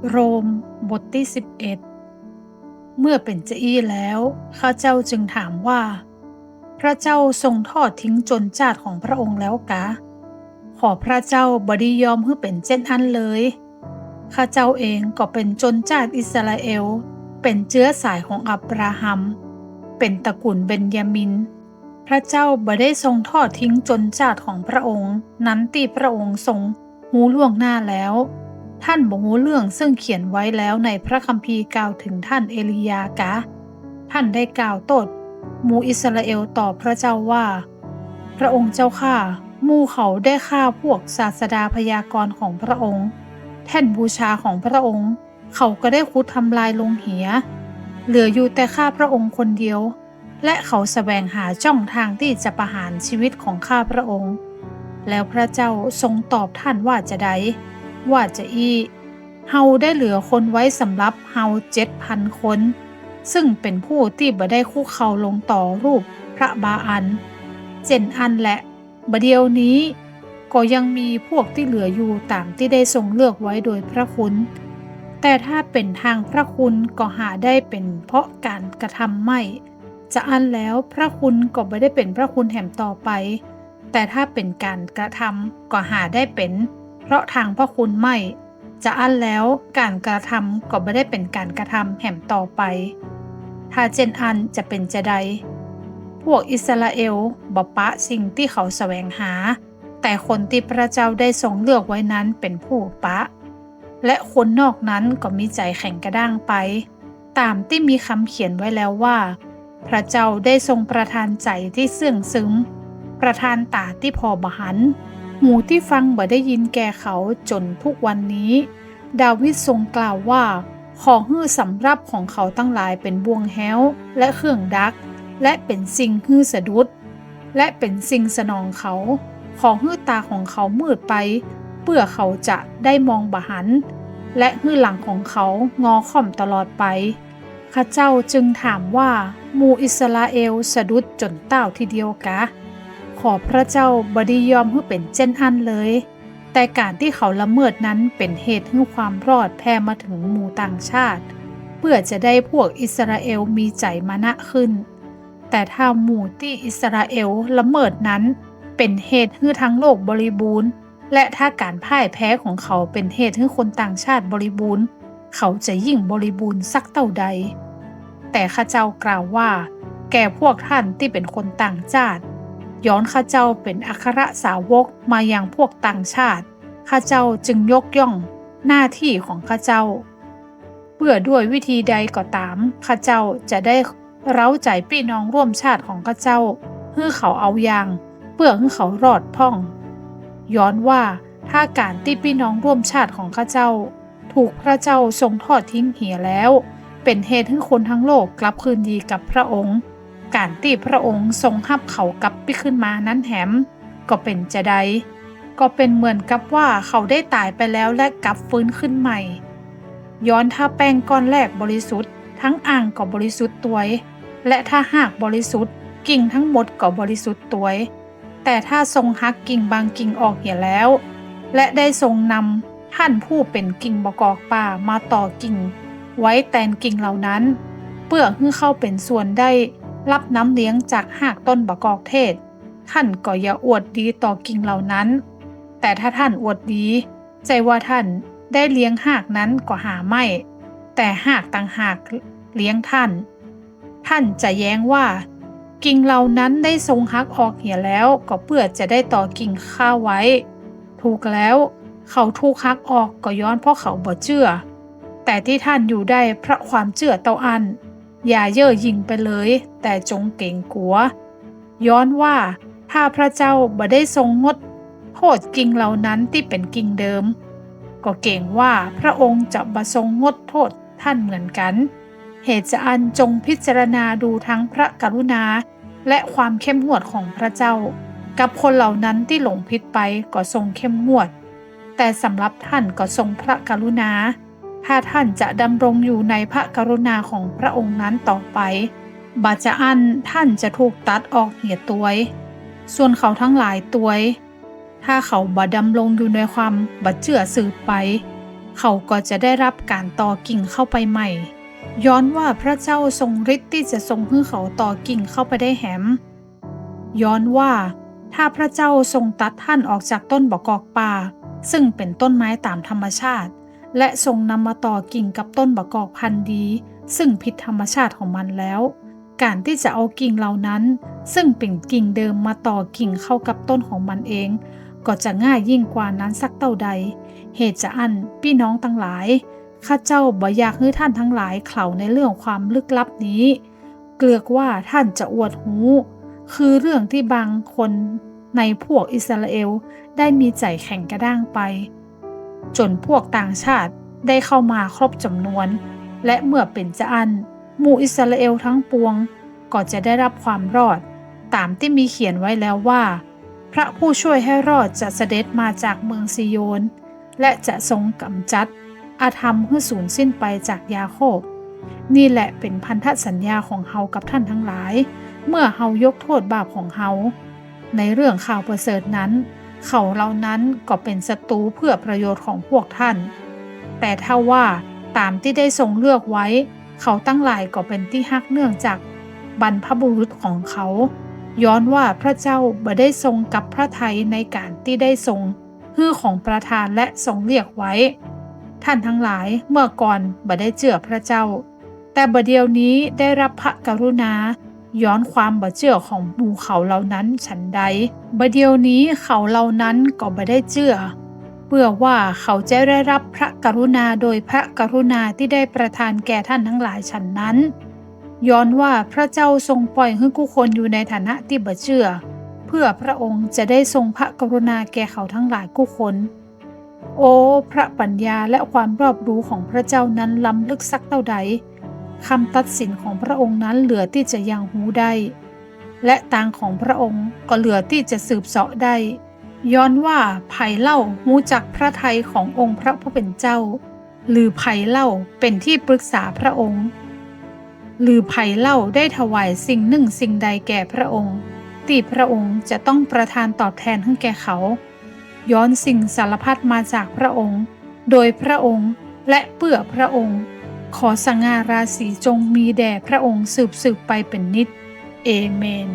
โรมบทที่11เมื่อเป็นจะอี้แล้วข้าเจ้าจึงถามว่าพระเจ้าทรงทอดทิ้งจนชาติของพระองค์แล้วกะขอพระเจ้าบดียอมให้เป็นเช่นอันเลยข้าเจ้าเองก็เป็นชนชาติอิสราเอลเป็นเชื้อสายของอับราฮัมเป็นตระกูลเบนยามินพระเจ้าบ่ได้ทรงทอดทิ้งจนชาติของพระองค์นั้นที่พระองค์ทรงหูล่วงหน้าแล้วท่านบ่ฮู้เรื่องซึ่งเขียนไว้แล้วในพระคัมภีร์กล่าวถึงท่านเอลียากะท่านได้กล่าวโตดหมู่อิสราเอลต่อพระเจ้าว่าพระองค์เจ้าข้าหมู่เขาได้ฆ่าพวกศาสดาพยากรณ์ของพระองค์แท่นบูชาของพระองค์เขาก็ได้ขุดทำลายลงเหียเหลืออยู่แต่ข้าพระองค์คนเดียวและเขาแสวงหาช่องทางที่จะประหารชีวิตของข้าพระองค์แล้วพระเจ้าทรงตอบท่านว่าจะใดว่าจะเฮาได้เหลือคนไว้สำหรับเฮา7,000 คนซึ่งเป็นผู้ที่บ่ได้คุกเข่าลงต่อรูปพระบาอันเจนอันและบเดียวนี้ก็ยังมีพวกที่เหลืออยู่ตามที่ได้ทรงเลือกไว้โดยพระคุณแต่ถ้าเป็นทางพระคุณก็หาได้เป็นเพราะการกระทำไม่จะอันแล้วพระคุณก็ไม่ได้เป็นพระคุณแห่งต่อไปแต่ถ้าเป็นการกระทำก็หาได้เป็นเพราะทางพระคุณไม่จะอันแล้วการกระทำก็ไม่ได้เป็นการกระทำแห่งต่อไปถ้าเจนอันจะเป็นจะใดพวกอิสราเอลบ่ปะสิ่งที่เขาแสวงหาแต่คนที่พระเจ้าได้ทรงเลือกไว้นั้นเป็นผู้ปะและคนนอกนั้นก็มีใจแข็งกระด้างไปตามที่มีคำเขียนไว้แล้วว่าพระเจ้าได้ทรงประทานใจที่เสื่องซึมประทานตาที่พอบหันหูที่ฟังบ่ได้ยินแก่เขาจนทุกวันนี้ดาวิดทรงกล่าวว่าขอฮื้อสำรับของเขาทั้งหลายเป็นบ่วงแห้วและเครื่องดักและเป็นสิ่งฮื้อสะดุดและเป็นสิ่งสนองเขาขอฮื้อตาของเขามืดไปเพื่อเขาจะได้มองบ่หันและฮื้อหลังของเขางอค่อมตลอดไปข้าเจ้าจึงถามว่าหมู่อิสราเอลสะดุดจนเต้าทีเดียวกะขอพระเจ้าบดียอมให้เป็นเช่นอันเลยแต่การที่เขาละเมิดนั้นเป็นเหตุให้ความรอดแพร่มาถึงหมู่ต่างชาติเพื่อจะได้พวกอิสราเอลมีใจมานะขึ้นแต่ถ้าหมู่ที่อิสราเอลละเมิดนั้นเป็นเหตุให้ทั้งโลกบริบูรณ์และถ้าการพ่ายแพ้ของเขาเป็นเหตุให้คนต่างชาติบริบูรณ์เขาจะยิ่งบริบูรณ์สักเท่าใดแต่ข้าเจ้ากล่าวว่าแก่พวกท่านที่เป็นคนต่างชาติย้อนข้าเจ้าเป็นอัครสาวกมายังพวกต่างชาติข้าเจ้าจึงยกย่องหน้าที่ของข้าเจ้าเพื่อด้วยวิธีใดก็ตามข้าเจ้าจะได้เร้าใจพี่น้องร่วมชาติของข้าเจ้าให้เขาเอาอย่างเพื่อให้เขารอดพ้องย้อนว่าถ้าการที่พี่น้องร่วมชาติของข้าเจ้าถูกพระเจ้าทรงทอดทิ้งเหียแล้วเป็นเหตุให้คนทั้งโลกกลับคืนดีกับพระองค์การที่พระองค์ทรงรับเขากลับไปขึ้นมานั้นแหมก็เป็นจะใดก็เป็นเหมือนกับว่าเขาได้ตายไปแล้วและกลับฟื้นขึ้นใหม่ย้อนถ้าแป้งก้อนแรกบริสุทธิ์ทั้งอ่างก็บริสุทธิ์ตัวและถ้าหากบริสุทธิ์กิ่งทั้งหมดก็บริสุทธิ์ตัวแต่ถ้าทรงหักกิ่งบางกิ่งออกเหี่ยแล้วและได้ทรงนำท่านผู้เป็นกิ่งบกอกป่ามาต่อกิ่งไว้แทนกิ่งเหล่านั้นเพื่อให้เข้าเป็นส่วนได้รับน้ำเลี้ยงจากหากต้นบกอกเทศท่านก็อย่าอวดดีต่อกิ่งเหล่านั้นแต่ถ้าท่านอวดดีใจว่าท่านได้เลี้ยงหากนั้นก็หาไม่แต่หากต่างหากเลี้ยงท่านจะแย้งว่ากิ่งเหล่านั้นได้ทรงหักออกเหี่ยแล้วก็เพื่อจะได้ต่อกิ่งข้าไว้ถูกแล้วเขาถูกหักออกก็ย้อนเพราะเขาบ่เชื่อแต่ที่ท่านอยู่ได้เพราะความเชื่อเต้าอันอย่าเย่อหยิ่งไปเลยแต่จงเกรงกลัวย้อนว่าถ้าพระเจ้าบ่ได้ทรงงดโทษกิ่งเหล่านั้นที่เป็นกิ่งเดิมก็เกรงว่าพระองค์จะบ่ทรงงดโทษท่านเหมือนกันเหตุจะอันจงพิจารณาดูทั้งพระกรุณาและความเข้มงวดของพระเจ้ากับคนเหล่านั้นที่หลงผิดไปก็ทรงเข้มงวดแต่สำหรับท่านก็ทรงพระกรุณาถ้าท่านจะดำรงอยู่ในพระกรุณาของพระองค์นั้นต่อไปบาจะอันท่านจะถูกตัดออกเหี่ยตัวยส่วนเขาทั้งหลายตัวยถ้าเขาบ่ดำรงอยู่ในความบ่เชื่อสืบไป เขาก็จะได้รับการต่อกิ่งเข้าไปใหม่ย้อนว่าพระเจ้าทรงฤทธิ์ที่จะทรงให้เขาต่อกิ่งเข้าไปได้แหมย้อนว่าถ้าพระเจ้าทรงตัดท่านออกจากต้นบกอกป่าซึ่งเป็นต้นไม้ตามธรรมชาติและทรงนำมาต่อกิ่งกับต้นบกอกพันธุ์ดีซึ่งผิดธรรมชาติของมันแล้วการที่จะเอากิ่งเหล่านั้นซึ่งเป็นกิ่งเดิมมาต่อกิ่งเข้ากับต้นของมันเองก็จะง่ายยิ่งกว่านั้นสักเท่าใดเหตุจะอันพี่น้องทั้งหลายข้าเจ้าบ่อยากให้ท่านทั้งหลายเข่าในเรื่องความลึกลับนี้เกลือกว่าท่านจะอวดหูคือเรื่องที่บางคนในพวกอิสราเอลได้มีใจแข็งกระด้างไปจนพวกต่างชาติได้เข้ามาครบจำนวนและเมื่อเป็นจะอันหมู่อิสราเอลทั้งปวงก็จะได้รับความรอดตามที่มีเขียนไว้แล้วว่าพระผู้ช่วยให้รอดจะเสด็จมาจากเมืองซิโยนและจะทรงกำจัดอาธรรมให้สูญสิ้นไปจากยาโคบนี่แหละเป็นพันธสัญญาของเฮากับท่านทั้งหลายเมื่อเฮายกโทษบาปของเฮาในเรื่องข่าวประเสริฐนั้นเขาเหล่านั้นก็เป็นศัตรูเพื่อประโยชน์ของพวกท่านแต่ถ้าว่าตามที่ได้ทรงเลือกไว้เขาตั้งหลายก็เป็นที่ฮักเนื่องจากบรรพบุรุษของเขาย้อนว่าพระเจ้าบ่ได้ทรงกับพระทัยในการที่ได้ทรงฮื้อของประทานและทรงเรียกไว้ท่านทั้งหลายเมื่อก่อนบ่ได้เชื่อพระเจ้าแต่บัดเดี๋ยวนี้ได้รับพระกรุณาย้อนความบ่เชื่อของหมู่เขาเหล่านั้นฉันใดบัดเดี๋ยวนี้เขาเหล่านั้นก็บ่ได้เชื่อเพื่อว่าเขาจะได้รับพระกรุณาโดยพระกรุณาที่ได้ประทานแก่ท่านทั้งหลายฉันนั้นย้อนว่าพระเจ้าทรงปล่อยให้ผู้คนอยู่ในฐานะที่บ่เชื่อเพื่อพระองค์จะได้ทรงพระกรุณาแก่เขาทั้งหลายผู้คนโอ้พระปัญญาและความรอบรู้ของพระเจ้านั้นล้ำลึกสักเท่าใดคำตัดสินของพระองค์นั้นเหลือที่จะยังหูได้และตางของพระองค์ก็เหลือที่จะสืบเสาะได้ย้อนว่าไผ่เล่าหูจักพระทัยขององค์พระผู้เป็นเจ้าหรือไผ่เล่าเป็นที่ปรึกษาพระองค์หรือไผ่เล่าได้ถวายสิ่งหนึ่งสิ่งใดแก่พระองค์ที่พระองค์จะต้องประทานตอบแทนให้แก่เขาย้อนสิ่งสารพัดมาจากพระองค์โดยพระองค์และเพื่อพระองค์ขอสง่าราศีจงมีแด่พระองค์สืบไปเป็นนิจเอเมน